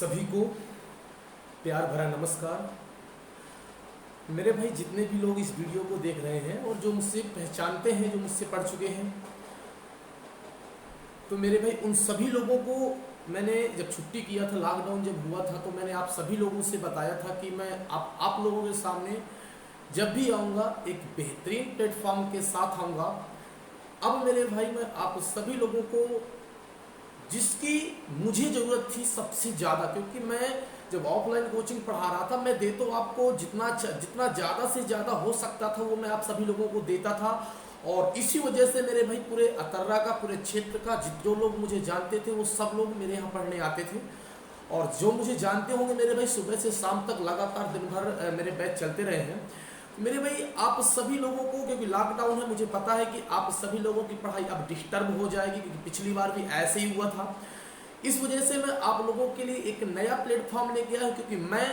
सभी को प्यार भरा नमस्कार। मेरे भाई जितने भी लोग इस वीडियो को देख रहे हैं और जो मुझसे पहचानते हैं, जो मुझसे पढ़ चुके हैं, तो मेरे भाई उन सभी लोगों को मैंने जब छुट्टी किया था, लॉकडाउन जब हुआ था, तो मैंने आप सभी लोगों से बताया था कि मैं आप लोगों के सामने जब भी आऊँगा एक बेहतरीन प्लेटफॉर्म के साथ आऊँगा। अब मेरे भाई मैं आप सभी लोगों को जिसकी मुझे ज़रूरत थी सबसे ज़्यादा, क्योंकि मैं जब ऑफलाइन कोचिंग पढ़ा रहा था मैं दे तो आपको जितना ज़्यादा से ज़्यादा हो सकता था वो मैं आप सभी लोगों को देता था। और इसी वजह से मेरे भाई पूरे अतर्रा का, पूरे क्षेत्र का जो लोग मुझे जानते थे वो सब लोग मेरे यहाँ पढ़ने आते थे। और जो मुझे जानते होंगे मेरे भाई, सुबह से शाम तक लगातार दिन भर मेरे बैच चलते रहे हैं। मेरे भाई आप सभी लोगों को, क्योंकि लॉकडाउन है, मुझे पता है कि आप सभी लोगों की पढ़ाई अब डिस्टर्ब हो जाएगी, क्योंकि पिछली बार भी ऐसे ही हुआ था। इस वजह से मैं आप लोगों के लिए एक नया प्लेटफॉर्म लेके आया हूँ, क्योंकि मैं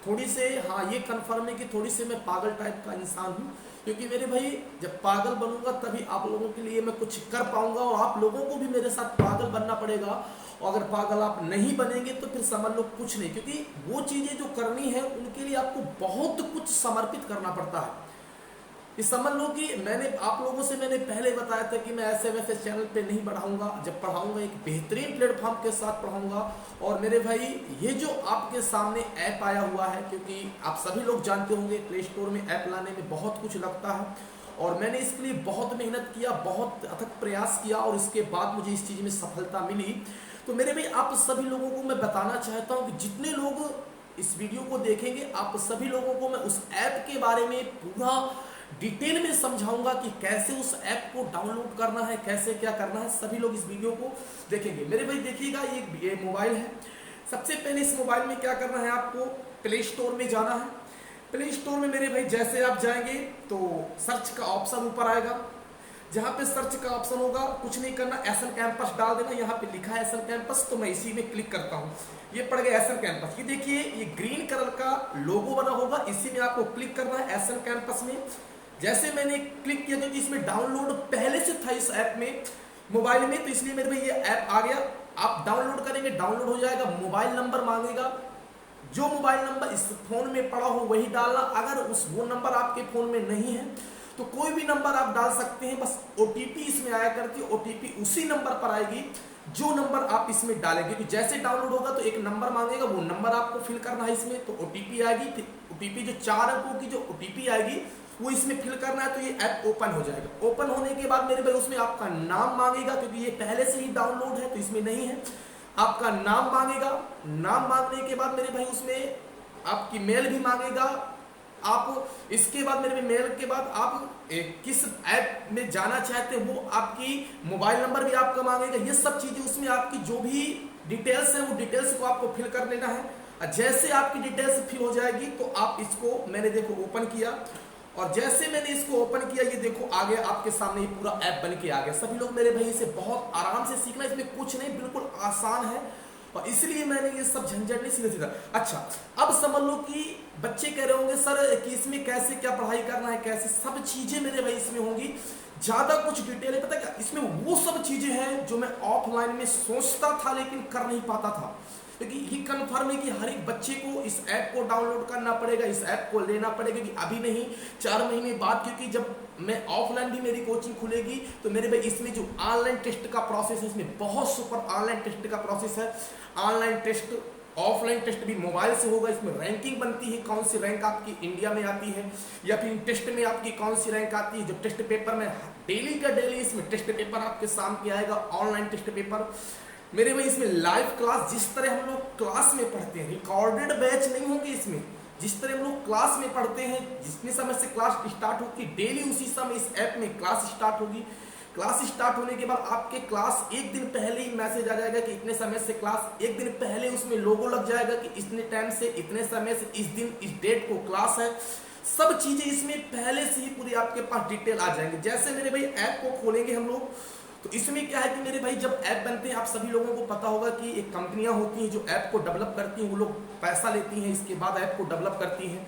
थोड़ी से, हाँ ये कन्फर्म है कि थोड़ी से मैं पागल टाइप का इंसान हूँ। क्योंकि मेरे भाई जब पागल बनूंगा तभी आप लोगों के लिए मैं कुछ कर पाऊंगा, और आप लोगों को भी मेरे साथ पागल बनना पड़ेगा। और अगर पागल आप नहीं बनेंगे तो फिर समझ लो कुछ नहीं, क्योंकि वो चीज़ें जो करनी है उनके लिए आपको बहुत कुछ समर्पित करना पड़ता है। ये समझ लो कि मैंने आप लोगों से मैंने पहले बताया था कि मैं ऐसे वैसे चैनल पे नहीं पढ़ाऊंगा, जब पढ़ाऊंगा एक बेहतरीन प्लेटफॉर्म के साथ पढ़ाऊंगा। और मेरे भाई ये जो आपके सामने ऐप आया हुआ है, क्योंकि आप सभी लोग जानते होंगे प्ले स्टोर में ऐप लाने में बहुत कुछ लगता है, और मैंने इसके लिए बहुत मेहनत किया, बहुत अथक प्रयास किया, और इसके बाद मुझे इस चीज़ में सफलता मिली। तो मेरे भाई आप सभी लोगों को मैं बताना चाहता हूँ कि जितने लोग इस वीडियो को देखेंगे, आप सभी लोगों को मैं उस ऐप के बारे में पूरा डिटेल में समझाऊंगा कि कैसे उस ऐप को डाउनलोड करना है, कैसे क्या करना है। सभी लोग इस वीडियो को देखेंगे। मेरे भाई देखिएगा, ये मोबाइल है। सबसे पहले इस मोबाइल में क्या करना है, आपको प्ले स्टोर में जाना है। प्ले स्टोर में मेरे भाई जैसे आप जाएंगे तो सर्च का ऑप्शन ऊपर आएगा। जहाँ पे सर्च का ऑप्शन होगा, कुछ नहीं करना, एसएन कैंपस डाल देना। यहाँ पे लिखा है एसएन कैंपस, तो मैं इसी में क्लिक करता हूँ। ये पड़ गया एसएन कैंपस। ये देखिए, ये ग्रीन कलर का लोगो बना होगा, इसी में आपको क्लिक करना है एसएन कैंपस में। जैसे मैंने क्लिक किया, क्योंकि इसमें डाउनलोड पहले से था इस ऐप में मोबाइल में, तो इसलिए मेरे भाई ये ऐप आ गया। आप डाउनलोड करेंगे, डाउनलोड हो जाएगा। मोबाइल नंबर मांगेगा, जो मोबाइल नंबर इस फोन में पड़ा हो वही डालना। अगर वो नंबर आपके फोन में नहीं है तो कोई भी नंबर आप डाल सकते हैं, बस ओटीपी इसमें आया करके ओटीपी उसी नंबर पर आएगी जो नंबर आप इसमें डालेंगे। क्योंकि जैसे डाउनलोड होगा तो एक नंबर मांगेगा, वो नंबर आपको फिल करना है इसमें, तो ओटीपी आएगी। फिर ओटीपी जो 4 अंकों की जो ओटीपी आएगी वो इसमें फिल करना है, तो ये ऐप ओपन हो जाएगा। ओपन होने के बाद मेरे भाई उसमें आपका नाम मांगेगा, क्योंकि ये पहले से ही डाउनलोड है तो इसमें नहीं है। आपका नाम मांगेगा। नाम मांगने के बाद मेरे भाई उसमें आपकी मेल भी मांगेगा। आप इसके बाद मेरे मेल के बाद आप किस ऐप में जाना चाहते हैं वो आपकी मोबाइल नंबर भी आपका मांगेगा। ये सब चीजें उसमें आपकी जो भी डिटेल्स है वो डिटेल्स को आपको फिल कर लेना है। जैसे आपकी डिटेल्स फिल हो जाएगी तो आप इसको, मैंने देखो ओपन किया, और जैसे मैंने इसको ओपन किया, ये देखो आ गया आपके सामने, ये पूरा ऐप बन के आ गया। सभी लोग मेरे भाई इसे बहुत आराम से सीखना, इसमें कुछ नहीं, बिल्कुल आसान है, और इसलिए मैंने ये सब झंझट नहीं सीधा। अच्छा, अब समझ लो कि बच्चे कह रहे होंगे सर कि इसमें कैसे क्या पढ़ाई करना है, कैसे सब चीजें मेरे भाई इसमें होंगी। ज्यादा कुछ डिटेल है, पता क्या, इसमें वो सब चीजें हैं जो मैं ऑफलाइन में सोचता था लेकिन कर नहीं पाता था। क्योंकि ये कन्फर्म है कि हर एक बच्चे को इस ऐप को डाउनलोड करना पड़ेगा, इस ऐप को लेना पड़ेगा, कि अभी नहीं 4 महीने बाद, क्योंकि जब मैं ऑफलाइन भी मेरी कोचिंग खुलेगी तो मेरे भाई इसमें जो ऑनलाइन टेस्ट का प्रोसेस है, इसमें बहुत सुपर ऑनलाइन टेस्ट का प्रोसेस है। ऑनलाइन टेस्ट, ऑफलाइन टेस्ट भी मोबाइल से होगा। इसमें रैंकिंग बनती है, कौन सी रैंक आपकी इंडिया में आती है, या फिर टेस्ट में आपकी कौन सी रैंक आती है। जो टेस्ट पेपर में डेली का डेली इसमें टेस्ट पेपर आपके सामने आएगा, ऑनलाइन टेस्ट पेपर। मेरे भाई इसमें लाइव क्लास, जिस तरह हम लोग क्लास में पढ़ते हैं, रिकॉर्डेड बैच नहीं होंगे इसमें, जिस तरह हम लोग क्लास में पढ़ते हैं, जितने समय से क्लास स्टार्ट होती है डेली उसी समय इस ऐप में क्लास स्टार्ट होगी। क्लास स्टार्ट होने के बाद आपके क्लास एक दिन पहले ही मैसेज आ जाएगा कि इतने समय से क्लास, एक दिन पहले उसमें लोगो लग जाएगा कि इतने टाइम से इतने समय से इस दिन इस डेट को क्लास है। सब चीजें इसमें पहले से ही पूरी आपके पास डिटेल आ जाएंगे। जैसे मेरे भाई ऐप को खोलेंगे हम लोग, तो इसमें क्या है कि मेरे भाई जब ऐप बनते हैं, आप सभी लोगों को पता होगा कि एक कंपनियां होती हैं जो ऐप को डेवलप करती हैं, वो लोग पैसा लेती हैं, इसके बाद ऐप को डेवलप करती हैं।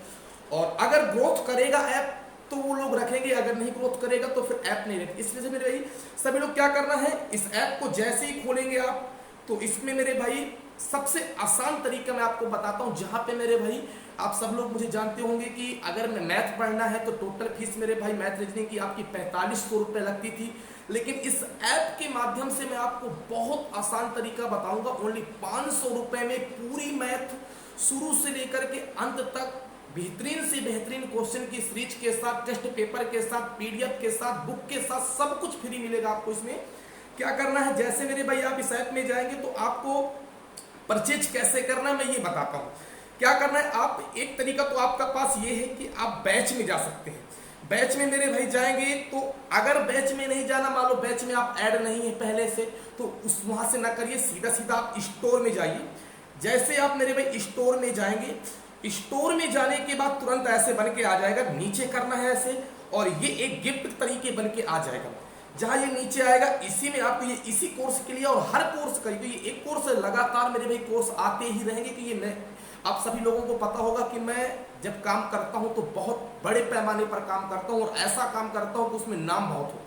और अगर ग्रोथ करेगा ऐप तो वो लोग रखेंगे, अगर नहीं ग्रोथ करेगा तो फिर ऐप नहीं रखेंगे। इसलिए से मेरे भाई सभी लोग क्या करना है, इस ऐप को जैसे ही खोलेंगे आप तो इसमें मेरे भाई सबसे आसान तरीका मैं आपको बताता हूं, जहां पे मेरे भाई आप सब लोग मुझे जानते होंगे कि अगर मैं मैथ पढ़ना है तो टोटल फीस मेरे भाई मैथ रीजनिंग की आपकी 4500 रुपये लगती थी। लेकिन इस ऐप के माध्यम से मैं आपको बहुत आसान तरीका बताऊंगा। ओनली 500 रुपये में पूरी मैथ शुरू से लेकर के अंत तक बेहतरीन से बेहतरीन क्वेश्चन की सीरीज के साथ, टेस्ट पेपर के साथ, पीडीएफ के साथ, बुक के साथ, सब कुछ फ्री मिलेगा आपको। इसमें क्या करना है, जैसे मेरे भाई आप इस ऐप में जाएंगे तो आपको परचेज कैसे करना है मैं ये बताता हूँ। क्या करना है, आप एक तरीका तो आपका पास ये है कि आप बैच में जा सकते हैं। बैच में मेरे भाई जाएंगे तो अगर बैच में नहीं जाना, मान लो बैच में आप ऐड नहीं है पहले से, तो उस वहां से ना करिए, सीधा सीधा आप स्टोर में जाइए। जैसे आप मेरे भाई स्टोर में जाएंगे, स्टोर में जाने के बाद तुरंत ऐसे बन के आ जाएगा, नीचे करना है ऐसे, और ये एक गिफ्ट तरीके बन के आ जाएगा। जहां ये नीचे आएगा इसी में आपको ये इसी कोर्स के लिए और हर कोर्स का, ये एक कोर्स लगातार मेरे भाई कोर्स आते ही रहेंगे कि ये मैं आप सभी लोगों को पता होगा कि मैं जब काम करता हूं तो बहुत बड़े पैमाने पर काम करता हूं और ऐसा काम करता हूं कि उसमें नाम बहुत हो।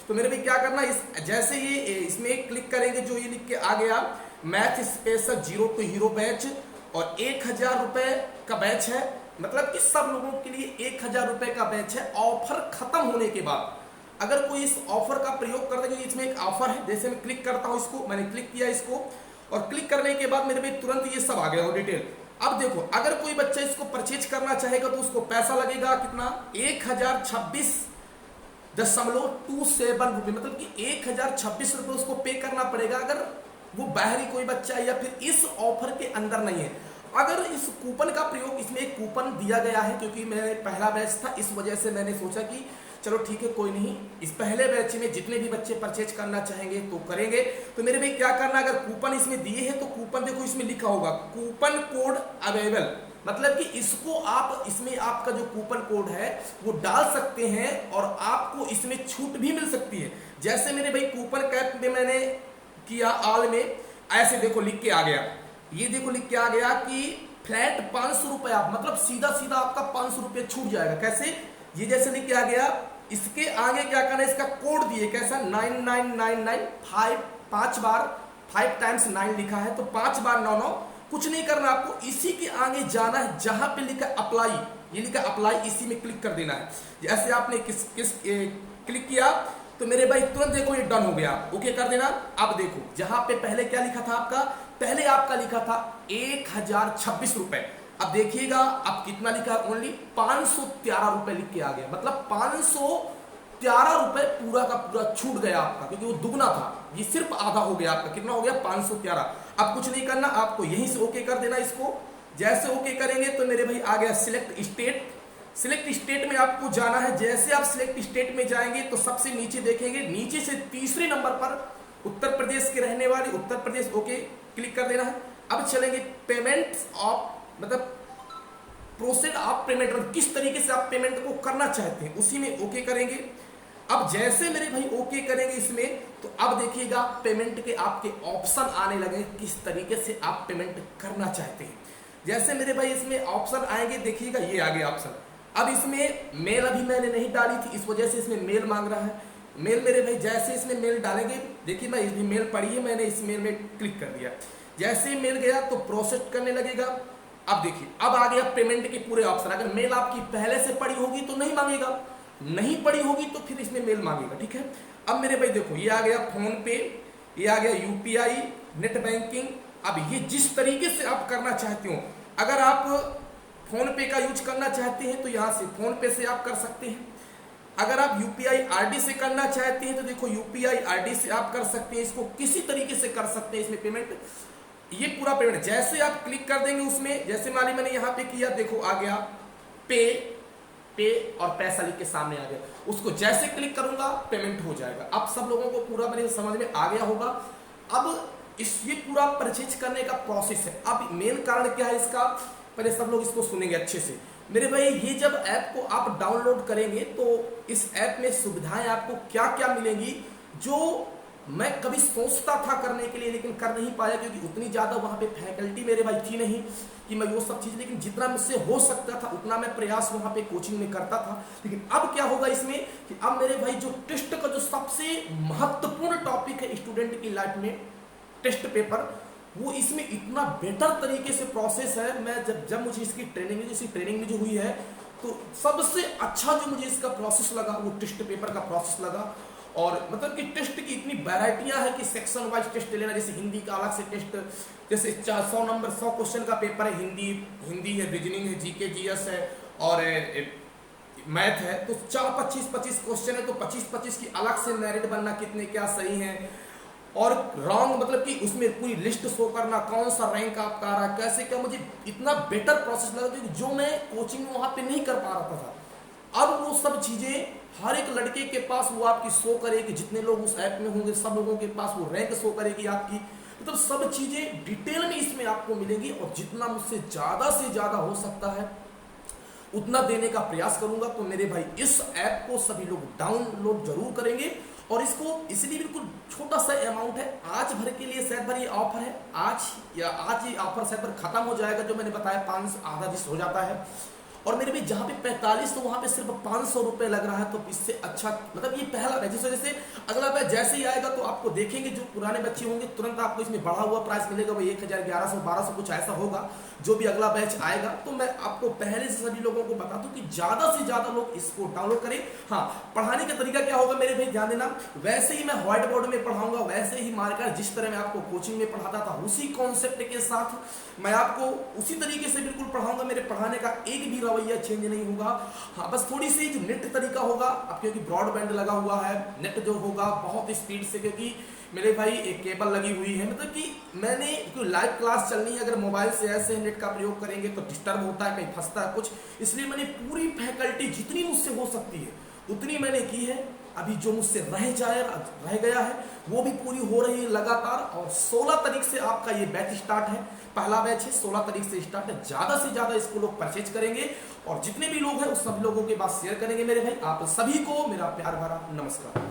तो मेरे भाई क्या करना, इस जैसे ये इसमें क्लिक करेंगे, जो ये लिख के आ गया math special 0 to hero batch, और 1000 रुपए का बैच है, मतलब कि सब लोगों के लिए 1000 रुपए का बैच है। ऑफर खत्म होने के बाद अगर कोई इस ऑफर का प्रयोग करता है, इसमें एक ऑफर है, जैसे मैं क्लिक करता हूं इसको, मैंने क्लिक किया इसको, और क्लिक करने के बाद मेरे भाई तुरंत ये सब आ गया हो डिटेल। अब देखो, अगर कोई बच्चा इसको परचेज करना चाहेगा तो उसको पैसा लगेगा कितना, 1026.27 रुपए, मतलब कि 1026 रुपए उसको पे करना पड़ेगा अगर वो बाहरी कोई बच्चा है या फिर इस ऑफर के अंदर नहीं है। अगर इस कूपन का प्रयोग, इसमें एक कूपन दिया गया है क्योंकि मैं पहला बैच था, इस वजह से मैंने सोचा कि चलो ठीक है कोई नहीं, इस पहले बैच में जितने भी बच्चे परचेज करना चाहेंगे तो करेंगे। तो मेरे भाई क्या करना, अगर कूपन इसमें दिए हैं तो कूपन देखो इसमें लिखा होगा कूपन कोड अवेलेबल, मतलब कि इसको आप, इसमें आपका जो कूपन कोड है वो डाल सकते हैं और आपको इसमें छूट भी मिल सकती है। जैसे मेरे भाई कूपन कैप में मैंने किया ऑल में, ऐसे देखो लिख के आ गया, ये देखो लिख के आ गया कि फ्लैट 500 रुपए, आप मतलब सीधा सीधा आपका 500 रुपये छूट जाएगा। कैसे, ये जैसे लिख के आ गया, इसके आगे क्या करना है, इसका कोड दिए कैसा 9999 5 बार 5 टाइम्स 9 लिखा है, तो 5 बार 9 कुछ नहीं करना आपको, इसी के आगे जाना है जहां पे लिखा अप्लाई, ये लिखा अप्लाई, इसी में क्लिक कर देना है। जैसे आपने किस क्लिक किया तो मेरे भाई तुरंत देखो ये डन हो गया, ओके कर देना। अब देखो जहां पे पहले क्या लिखा था आपका, पहले आपका लिखा था 1026 रुपए, अब देखिएगा अब कितना लिखा है, ओनली 513 रुपए लिख के आ गया, मतलब 513 रुपए पूरा का पूरा छूट गया आपका, क्योंकि वो दुगना था, ये सिर्फ आधा हो गया आपका, कितना हो गया 513। अब कुछ नहीं करना आपको, यहीं से ओके कर देना इसको। जैसे ओके करेंगे तो मेरे भाई आ गया सिलेक्ट स्टेट, सिलेक्ट स्टेट में आपको जाना है। जैसे आप सिलेक्ट स्टेट में जाएंगे तो सबसे नीचे देखेंगे, नीचे से तीसरे नंबर पर उत्तर प्रदेश के रहने वाले उत्तर प्रदेश, ओके क्लिक कर देना है। अब चलेंगे पेमेंट ऑफ, मतलब प्रोसेस ऑफ पेमेंट, मतलब किस तरीके से आप पेमेंट को करना चाहते हैं, उसी में ओके करेंगे। अब जैसे मेरे भाई ओके करेंगे इसमें, तो अब देखिएगा पेमेंट के आपके ऑप्शन आने लगे, किस तरीके से आप पेमेंट करना चाहते हैं। जैसे मेरे भाई इसमें ऑप्शन आएंगे, देखिएगा ये आ गया ऑप्शन। अब इसमें मेल अभी मैंने नहीं डाली थी, इस वजह से इसमें मेल मांग रहा है। मेल मेरे भाई जैसे इसमें मेल डालेंगे, देखिए मैं इसमें मेल पढ़ी है, मैंने इस मेल में क्लिक कर दिया। जैसे ही मेल गया तो प्रोसेस करने लगेगा। अब देखिए अब आ गया पेमेंट के पूरे ऑप्शन। अगर मेल आपकी पहले से पड़ी होगी तो नहीं मांगेगा, नहीं पड़ी होगी तो फिर इसमें मेल मांगेगा, ठीक है। अब मेरे भाई देखो ये आ गया फोन पे, ये आ गया यूपीआई, नेट बैंकिंग। अब ये जिस तरीके से आप करना चाहते हो, अगर आप फोन पे का यूज करना चाहते हैं तो यहाँ से फोन पे से आप कर सकते हैं। अगर आप यूपीआई आईडी से करना चाहते हैं तो देखो यूपीआई आईडी से आप कर सकते हैं, इसको किसी तरीके से कर सकते हैं इसमें पेमेंट, ये पूरा पेमेंट। जैसे आप क्लिक कर देंगे उसमें, जैसे मान ली मैंने यहाँ पे किया, देखो आ गया पे, पे और पैसा लिख के सामने आ गया, उसको जैसे क्लिक करूंगा पेमेंट हो जाएगा। अब सब लोगों को पूरा मेरे समझ में आ गया होगा। अब ये पूरा परचेज करने का प्रोसेस है। अब मेन कारण क्या है इसका, पहले सब लोग इसको सुनेंगे अच्छे से। मेरे भाई ये जब ऐप को आप डाउनलोड करेंगे तो इस ऐप में सुविधाएं आपको क्या क्या मिलेंगी, जो मैं कभी सोचता था करने के लिए लेकिन कर नहीं पाया, क्योंकि उतनी ज्यादा वहां पे फैकल्टी मेरे भाई थी नहीं कि मैं वो सब चीज, लेकिन जितना मुझसे हो सकता था उतना मैं प्रयास वहां पे कोचिंग में करता था। लेकिन अब क्या होगा इसमें कि अब मेरे भाई जो टेस्ट का जो सबसे महत्वपूर्ण टॉपिक है स्टूडेंट की लाइफ में, टेस्ट पेपर, वो इसमें इतना बेटर तरीके से प्रोसेस है। मैं जब जब मुझे इसकी ट्रेनिंग में जो हुई है, तो सबसे अच्छा जो मुझे इसका प्रोसेस लगा वो टेस्ट पेपर का प्रोसेस लगा। और मतलब कि टेस्ट की इतनी वैरायटियां हैं कि सेक्शन वाइज टेस्ट लेना, जैसे हिंदी का अलग से टेस्ट, जैसे 100 नंबर 100 क्वेश्चन का पेपर है, हिंदी है, रीजनिंग है, जीके जीएस है और मैथ है, तो 25-25 क्वेश्चन है, तो 25-25 की अलग से मेरिट बनना, कितने क्या सही है और रॉन्ग, मतलब कि उसमें पूरी लिस्ट शो करना, कौन सा रैंक आपका आ रहा है, कैसे क्या, मुझे इतना बेटर प्रोसेस लगा कि जो मैं कोचिंग में वहां पे नहीं कर पा रहा था। अब वो सब चीजें हर एक लड़के के पास वो आपकी शो करेगी, जितने लोग उस ऐप में होंगे सब लोगों के पास वो रैंक शो करेगी आपकी, मतलब सब चीजें डिटेल में इसमें आपको मिलेंगी। और जितना मुझसे ज्यादा से ज्यादा हो सकता है उतना देने का प्रयास करूंगा। तो मेरे भाई इस ऐप को सभी लोग डाउनलोड जरूर करेंगे, और इसको इसलिए बिल्कुल छोटा सा अमाउंट है, आज भर के लिए शायद भर ये ऑफर है, आज ये ऑफर शायद भर खत्म हो जाएगा, जो मैंने बताया 5 आधा जिस हो जाता है। और मेरे भी जहाँ पे 45 तो वहाँ पे सिर्फ 500 रुपए लग रहा है, तो इससे अच्छा मतलब ये पहला बैच, जिस वजह से अगला बैच जैसे ही आएगा तो आपको देखेंगे जो पुराने बच्चे होंगे तुरंत आपको इसमें बढ़ा हुआ प्राइस मिलेगा, वही 1100-1200 कुछ ऐसा होगा जो भी अगला बैच आएगा। तो मैं आपको पहले से सभी लोगों को बता दूं कि ज्यादा से ज्यादा लोग इसको डाउनलोड करें। हाँ, पढ़ाने का तरीका क्या होगा मेरे भाई ध्यान देना, वैसे ही मैं व्हाइट बोर्ड में पढ़ाऊंगा, वैसे ही मार्कर जिस तरह मैं आपको कोचिंग में पढ़ाता था उसी कॉन्सेप्ट के साथ मैं आपको उसी तरीके से बिल्कुल पढ़ाऊंगा। मेरे पढ़ाने का एक भी रवैया चेंज नहीं होगा। हाँ, बस थोड़ी सी जो नेट तरीका होगा, अब क्योंकि ब्रॉडबैंड लगा हुआ है, नेट जो होगा बहुत स्पीड से, क्योंकि मेरे भाई एक केबल लगी हुई है, मतलब कि मैंने क्योंकि लाइव क्लास चलनी है, अगर मोबाइल से ऐसे नेट का प्रयोग करेंगे तो डिस्टर्ब होता है, कहीं फंसता है कुछ, इसलिए मैंने पूरी फैकल्टी जितनी मुझसे हो सकती है उतनी मैंने की है। अभी जो मुझसे रह गया है वो भी पूरी हो रही है लगातार। और 16 तारीख से आपका ये बैच स्टार्ट है, पहला बैच है, 16 तारीख से स्टार्ट है। ज्यादा से ज्यादा इसको लोग परचेज करेंगे और जितने भी लोग हैं उस सब लोगों के पास शेयर करेंगे। मेरे भाई आप सभी को मेरा प्यार भरा नमस्कार।